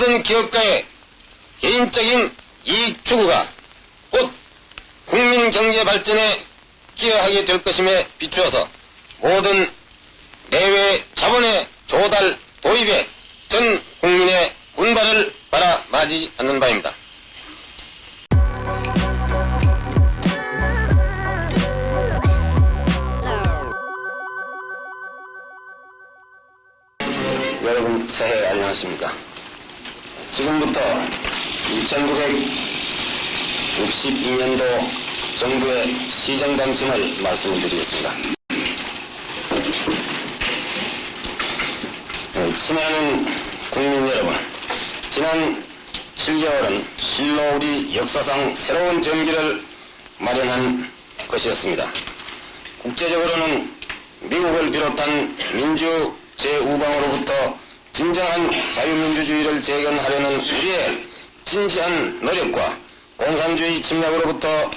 모든 기업가의 개인적인 이익 추구가 곧 국민 경제 발전에 기여하게 될 것임에 비추어서 모든 내외 자본의 조달 도입에 전 국민의 운발을 바라마지 않는 바입니다. 여러분 새해 안녕하십니까? 지금부터 1962년도 정부의 시정 방침을 말씀드리겠습니다. 친애하는 국민 여러분, 지난 7개월은 실로 우리 역사상 새로운 전기를 마련한 것이었습니다. 국제적으로는 미국을 비롯한 민주 제5방으로부터 진정한 자유민주주의를 재건하려는 우리의 진지한 노력과 공산주의 침략으로부터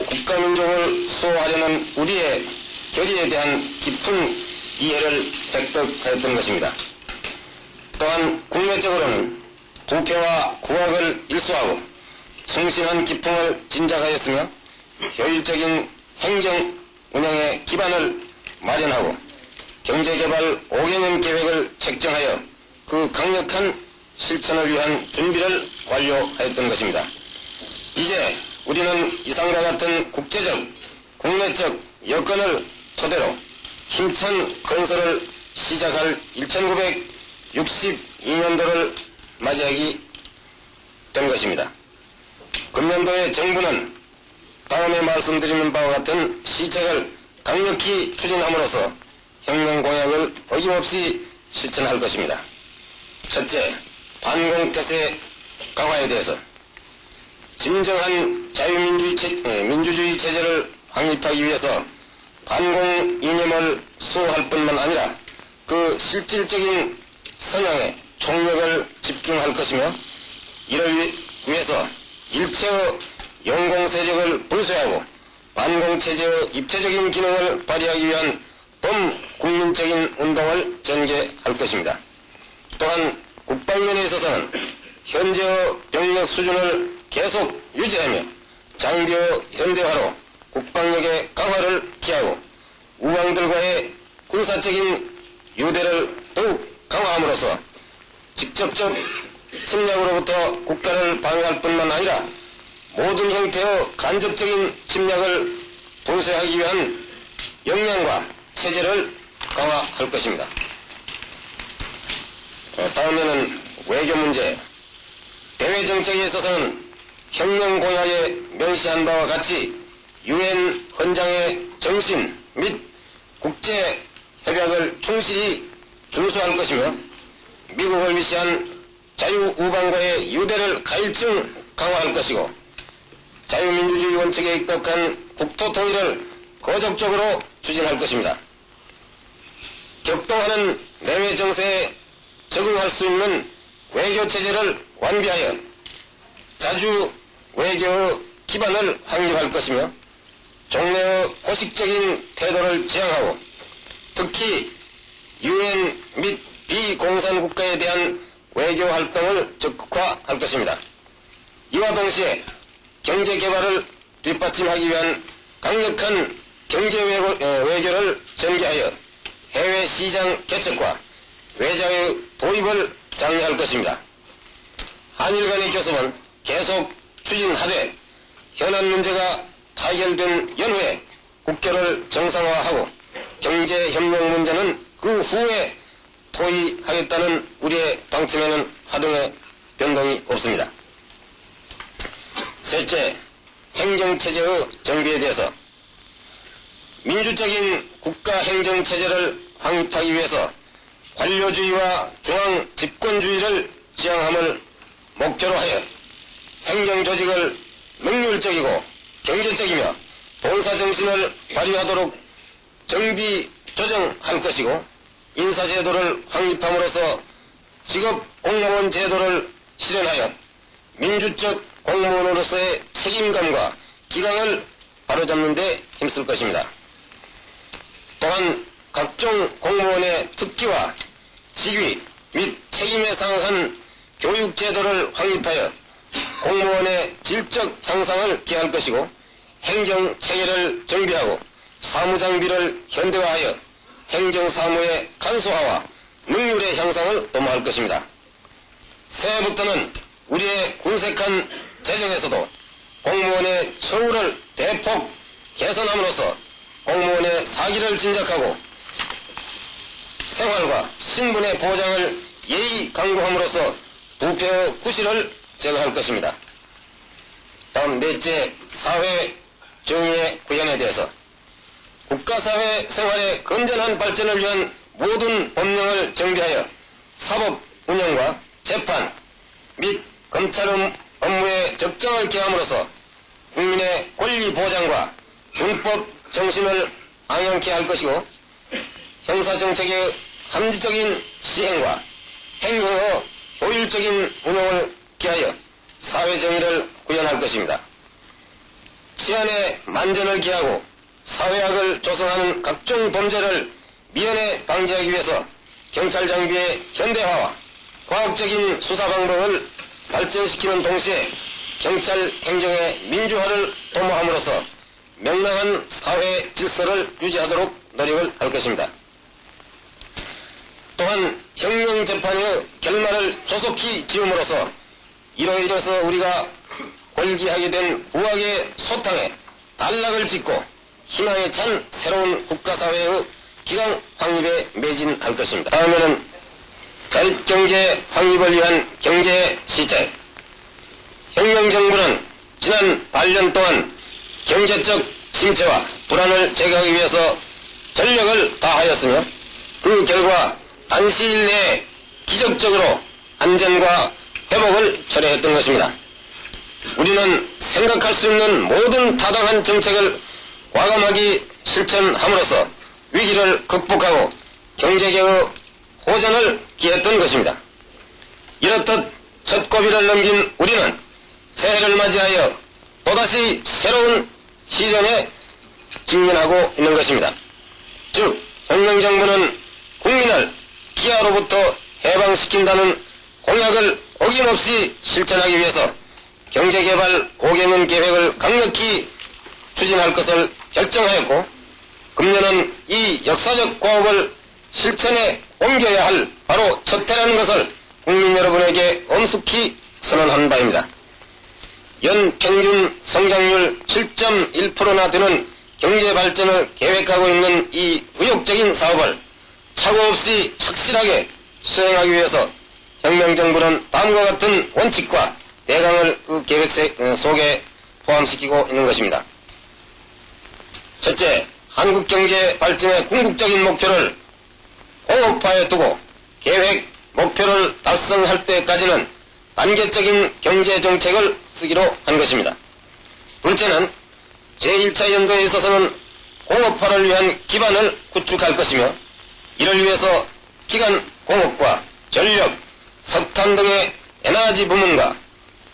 국가민족을 수호하려는 우리의 결의에 대한 깊은 이해를 획득하였던 것입니다. 또한 국내적으로는 부패와 구악을 일소하고 성실한 기풍을 진작하였으며 효율적인 행정 운영의 기반을 마련하고 경제개발 5개년 계획을 책정하여 그 강력한 실천을 위한 준비를 완료하였던 것입니다. 이제 우리는 이상과 같은 국제적, 국내적 여건을 토대로 힘찬 건설을 시작할 1962년도를 맞이하게 된 것입니다. 금년도의 정부는 다음에 말씀드리는 바와 같은 시책을 강력히 추진함으로써 혁명 공약을 어김없이 실천할 것입니다. 첫째, 반공태세 강화에 대해서 진정한 자유민주주의 체제를 확립하기 위해서 반공 이념을 수호할 뿐만 아니라 그 실질적인 선양에 총력을 집중할 것이며 이를 위해서 일체의 영공세력을 불쇄하고 반공체제의 입체적인 기능을 발휘하기 위한 범국민적인 운동을 전개할 것입니다. 또한 국방면에 있어서는 현재의 병력 수준을 계속 유지하며 장비의 현대화로 국방력의 강화를 기하고 우방들과의 군사적인 유대를 더욱 강화함으로써 직접적 침략으로부터 국가를 방어할 뿐만 아니라 모든 형태의 간접적인 침략을 봉쇄하기 위한 역량과 체제를 강화할 것입니다. 다음에는 외교 문제. 대외 정책에 있어서는 혁명 공약에 명시한 바와 같이 유엔 헌장의 정신 및 국제 협약을 충실히 준수할 것이며 미국을 위시한 자유우방과의 유대를 가일증 강화할 것이고 자유민주주의 원칙에 입각한 국토 통일을 거적적으로 추진할 것입니다. 격동하는 내외 정세에 적응할 수 있는 외교 체제를 완비하여 자주 외교의 기반을 확립할 것이며 종래의 고식적인 태도를 지향하고 특히 유엔 및 비공산 국가에 대한 외교 활동을 적극화할 것입니다. 이와 동시에 경제 개발을 뒷받침하기 위한 강력한 경제 외교를 전개하여 해외 시장 개척과 외자의 도입을 장려할 것입니다. 한일 간의 교섭은 계속 추진하되 현안 문제가 타결된 연후에 국교를 정상화하고 경제협력 문제는 그 후에 토의하겠다는 우리의 방침에는 하등의 변동이 없습니다. 셋째, 행정체제의 정비에 대해서 민주적인 국가행정체제를 확립하기 위해서 관료주의와 중앙집권주의를 지향함을 목표로 하여 행정조직을 능률적이고 경제적이며 봉사정신을 발휘하도록 정비 조정할 것이고 인사제도를 확립함으로써 직업공무원 제도를 실현하여 민주적 공무원으로서의 책임감과 기강을 바로잡는 데 힘쓸 것입니다. 또한 각종 공무원의 특기와 직위 및 책임에 상응한 교육제도를 확립하여 공무원의 질적 향상을 기할 것이고 행정체계를 정비하고 사무장비를 현대화하여 행정사무의 간소화와 능률의 향상을 도모할 것입니다. 새해부터는 우리의 군색한 재정에서도 공무원의 처우를 대폭 개선함으로써 공무원의 사기를 진작하고 생활과 신분의 보장을 예의 강구함으로써 부패의 구실을 제거할 것입니다. 다음 넷째, 사회 정의의 구현에 대해서 국가사회 생활의 건전한 발전을 위한 모든 법령을 정비하여 사법 운영과 재판 및 검찰 업무에 적정을 기함으로써 국민의 권리 보장과 준법 정신을 안양케 할 것이고 형사정책의 합리적인 시행과 행정의 효율적인 운영을 기하여 사회정의를 구현할 것입니다. 치안의 만전을 기하고 사회학을 조성하는 각종 범죄를 미연에 방지하기 위해서 경찰 장비의 현대화와 과학적인 수사 방법을 발전시키는 동시에 경찰 행정의 민주화를 도모함으로써 명랑한 사회 질서를 유지하도록 노력을 할 것입니다. 또한 혁명재판의 결말을 조속히 지음으로써 이로 인해서 우리가 골기하게 된 구악의 소탕에 단락을 짓고 희망에 찬 새로운 국가사회의 기강 확립에 매진할 것입니다. 다음에는 자립경제 확립을 위한 경제 시책. 혁명정부는 지난 8년 동안 경제적 침체와 불안을 제거하기 위해서 전력을 다하였으며 그 결과 단시일 내에 기적적으로 안전과 회복을 철회했던 것입니다. 우리는 생각할 수 있는 모든 타당한 정책을 과감하게 실천함으로써 위기를 극복하고 경제계의 호전을 기했던 것입니다. 이렇듯 첫 고비를 넘긴 우리는 새해를 맞이하여 또다시 새로운 시련에 직면하고 있는 것입니다. 즉 혁명정부는 국민을 기아로부터 해방시킨다는 공약을 어김없이 실천하기 위해서 경제개발 5개년 계획을 강력히 추진할 것을 결정하였고 금년은 이 역사적 과업을 실천에 옮겨야 할 바로 첫 해라는 것을 국민 여러분에게 엄숙히 선언한 바입니다. 연 평균 성장률 7.1%나 되는 경제 발전을 계획하고 있는 이 의욕적인 사업을 착오 없이 착실하게 수행하기 위해서 혁명정부는 다음과 같은 원칙과 대강을 그 계획 속에 포함시키고 있는 것입니다. 첫째, 한국 경제 발전의 궁극적인 목표를 공업화에 두고 계획 목표를 달성할 때까지는 단계적인 경제 정책을 쓰기로 한 것입니다. 둘째는 제1차 연도에 있어서는 공업화를 위한 기반을 구축할 것이며 이를 위해서 기간 공업과 전력, 석탄 등의 에너지 부문과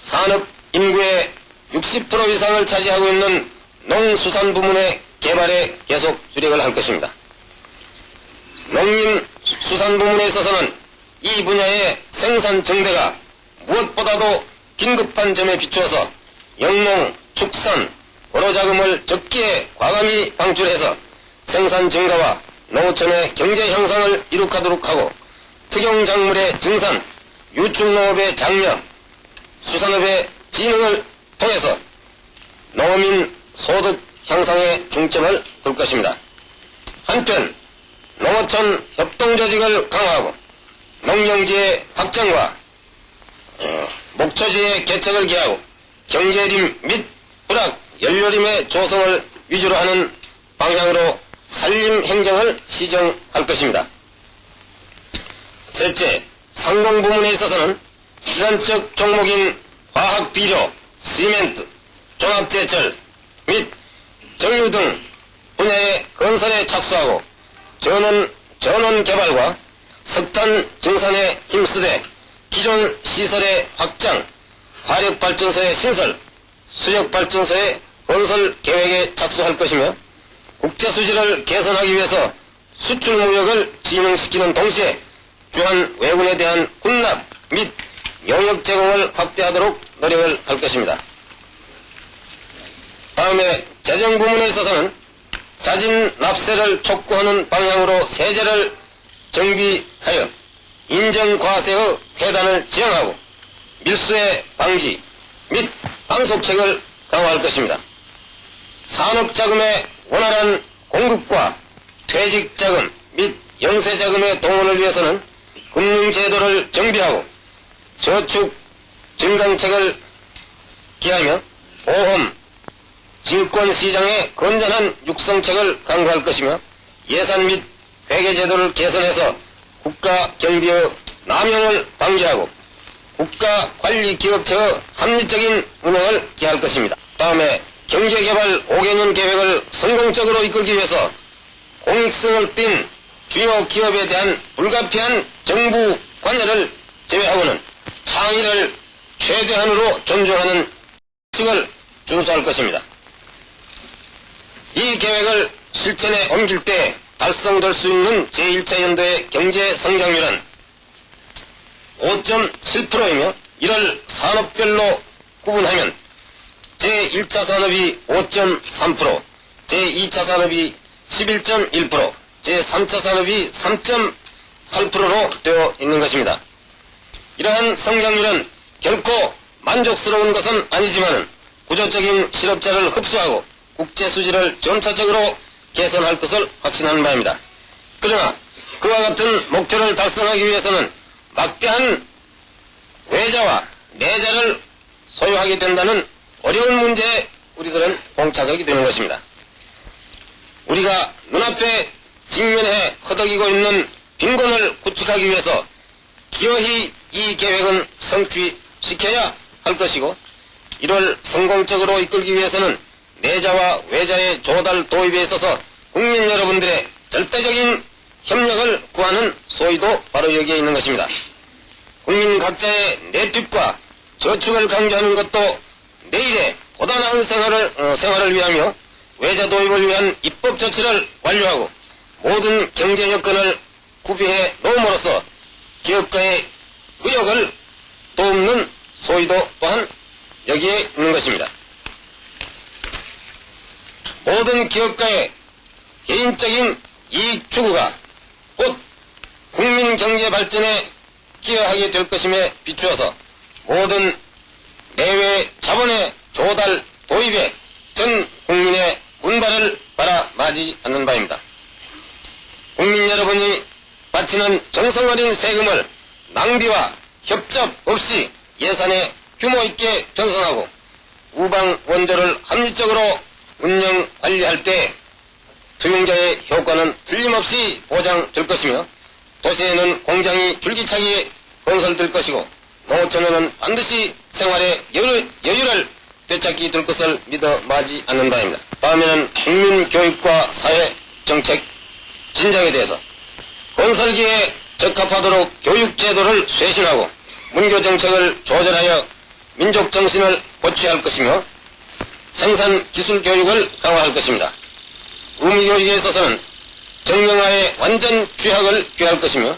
산업 인구의 60% 이상을 차지하고 있는 농수산 부문의 개발에 계속 주력을 할 것입니다. 농림수산 부문에 있어서는 이 분야의 생산 증대가 무엇보다도 긴급한 점에 비추어서 영농, 축산, 거로자금을 적기에 과감히 방출해서 생산 증가와 농어촌의 경제 향상을 이룩하도록 하고 특용작물의 증산, 유축농업의 장려, 수산업의 진흥을 통해서 농민 소득 향상에 중점을 둘 것입니다. 한편 농어촌 협동조직을 강화하고 농경지의 확장과 목초지의 개척을 기하고 경제림 및 불악, 연료림의 조성을 위주로 하는 방향으로 산림행정을 시정할 것입니다. 셋째, 상공부문에 있어서는 기간적 종목인 화학비료, 시멘트, 종합제철 및 정유 등 분야의 건설에 착수하고 전원 개발과 석탄 증산에 힘쓰되 기존 시설의 확장, 화력발전소의 신설, 수력발전소의 건설 계획에 착수할 것이며 국제수지를 개선하기 위해서 수출무역을 진흥시키는 동시에 주한 외군에 대한 군납 및 용역 제공을 확대하도록 노력을 할 것입니다. 다음에 재정 부문에 있어서는 자진 납세를 촉구하는 방향으로 세제를 정비하여 인정과세의 폐단을 지향하고 밀수의 방지 및 단속책을 강화할 것입니다. 산업자금의 원활한 공급과 퇴직자금 및 영세자금의 동원을 위해서는 금융제도를 정비하고 저축 증강책을 기하며 보험, 증권시장의 건전한 육성책을 강구할 것이며 예산 및 회계제도를 개선해서 국가 경비의 남용을 방지하고 국가 관리 기업체의 합리적인 운영을 기할 것입니다. 다음에 경제개발 5개년 계획을 성공적으로 이끌기 위해서 공익성을 띤 주요 기업에 대한 불가피한 정부 관여를 제외하고는 창의를 최대한으로 존중하는 원칙을 준수할 것입니다. 이 계획을 실천에 옮길 때 달성될 수 있는 제1차 연도의 경제 성장률은 5.7%이며 이를 산업별로 구분하면 제1차 산업이 5.3%, 제2차 산업이 11.1%, 제3차 산업이 3.8%로 되어 있는 것입니다. 이러한 성장률은 결코 만족스러운 것은 아니지만 구조적인 실업자를 흡수하고 국제 수지를 점차적으로 개선할 것을 확신하는 바입니다. 그러나 그와 같은 목표를 달성하기 위해서는 막대한 외자와 내자를 소유하게 된다는 어려운 문제에 우리들은 봉착하게 되는 것입니다. 우리가 눈앞에 직면해 허덕이고 있는 빈곤을 구축하기 위해서 기어이 이 계획은 성취시켜야 할 것이고 이를 성공적으로 이끌기 위해서는 내자와 외자의 조달 도입에 있어서 국민 여러분들의 절대적인 협력을 구하는 소위도 바로 여기에 있는 것입니다. 국민 각자의 내집과 저축을 강조하는 것도 내일의 보다 나은 생활을 위하며 외자 도입을 위한 입법 조치를 완료하고 모든 경제 여건을 구비해 놓음으로써 기업가의 의욕을 돕는 소위도 또한 여기에 있는 것입니다. 모든 기업가의 개인적인 이익 추구가 곧 국민 경제 발전에 기여하게 될 것임에 비추어서 모든 내외 자본의 조달 도입에 전 국민의 운발을 바라마지 않는 바입니다. 국민 여러분이 바치는 정성 어린 세금을 낭비와 협잡 없이 예산에 규모 있게 편성하고 우방 원조를 합리적으로 운영 관리할 때 투명자의 효과는 틀림없이 보장될 것이며 도시에는 공장이 줄기차게 건설될 것이고 농어촌에는 반드시 생활의 여유를 되찾게 될 것을 믿어 마지 않는 바입니다. 다음에는 국민교육과 사회정책 진작에 대해서 건설기에 적합하도록 교육제도를 쇄신하고 문교정책을 조절하여 민족정신을 고취할 것이며 생산기술교육을 강화할 것입니다. 의무교육에 있어서는 정명화의 완전 취학을 기할 것이며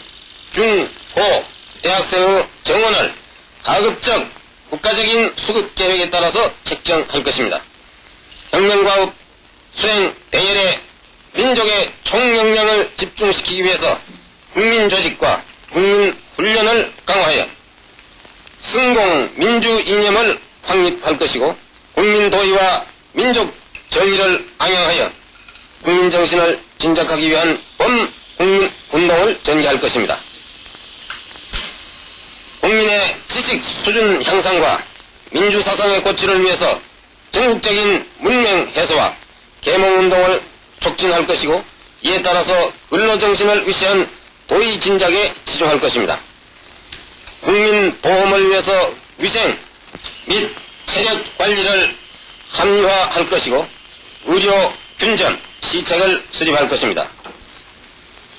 중, 고, 대학생의 정원을 가급적 국가적인 수급계획에 따라서 책정할 것입니다. 혁명과업 수행 대열에 민족의 총역량을 집중시키기 위해서 국민조직과 국민훈련을 강화하여 승공 민주 이념을 확립할 것이고 국민도의와 민족 정의를 앙양하여 국민정신을 진작하기 위한 범국민운동을 전개할 것입니다. 국민의 지식 수준 향상과 민주사상의 고취를 위해서 전국적인 문명 해소와 계몽운동을 촉진할 것이고 이에 따라서 근로정신을 위시한 도의 진작에 치중할 것입니다. 국민보험을 위해서 위생 및 체력 관리를 합리화할 것이고 의료 균전 시책을 수립할 것입니다.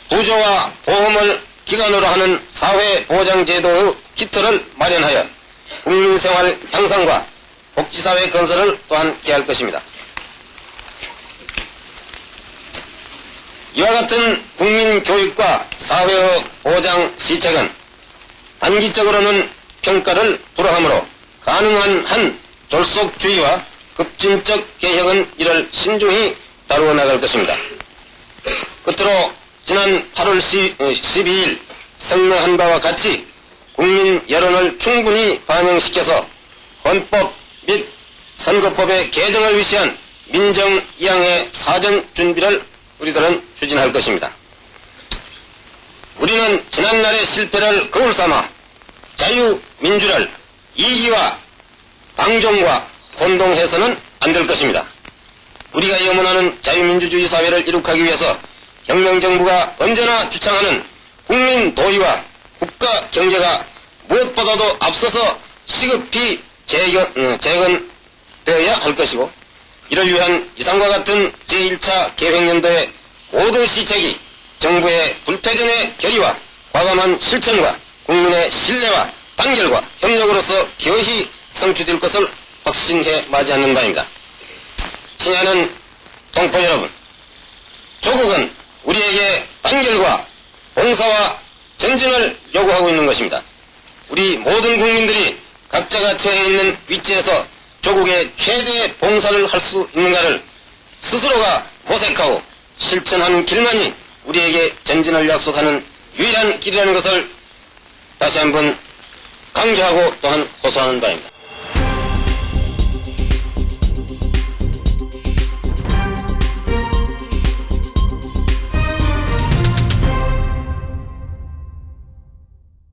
부조와 보험을 기관으로 하는 사회보장제도의 기틀을 마련하여 국민생활 향상과 복지사회 건설을 또한 기할 것입니다. 이와 같은 국민교육과 사회의 보장 시책은 단기적으로는 평가를 불허하므로 가능한 한 졸속주의와 급진적 개혁은 이를 신중히 다루어 나갈 것입니다. 끝으로 지난 8월 12일 성명한 바와 같이 국민 여론을 충분히 반영시켜서 헌법 및 선거법의 개정을 위시한 민정이양의 사전 준비를 우리들은 추진할 것입니다. 우리는 지난날의 실패를 거울 삼아 자유민주를 이기와 방종과 혼동해서는 안 될 것입니다. 우리가 염원하는 자유민주주의 사회를 이룩하기 위해서 혁명정부가 언제나 주창하는 국민 도의와 국가 경제가 무엇보다도 앞서서 시급히 재건되어야 할 것이고, 이를 위한 이상과 같은 제1차 계획연도의 모든 시책이 정부의 불태전의 결의와 과감한 실천과 국민의 신뢰와 단결과 협력으로서 기어이 성취될 것을 확신해 맞이하는 바입니다. 친애하는 동포 여러분, 조국은 우리에게 단결과 봉사와 전진을 요구하고 있는 것입니다. 우리 모든 국민들이 각자가 처해 있는 위치에서 조국의 최대 봉사를 할 수 있는가를 스스로가 모색하고 실천하는 길만이 우리에게 전진을 약속하는 유일한 길이라는 것을 다시 한번 강조하고 또한 호소하는 바입니다.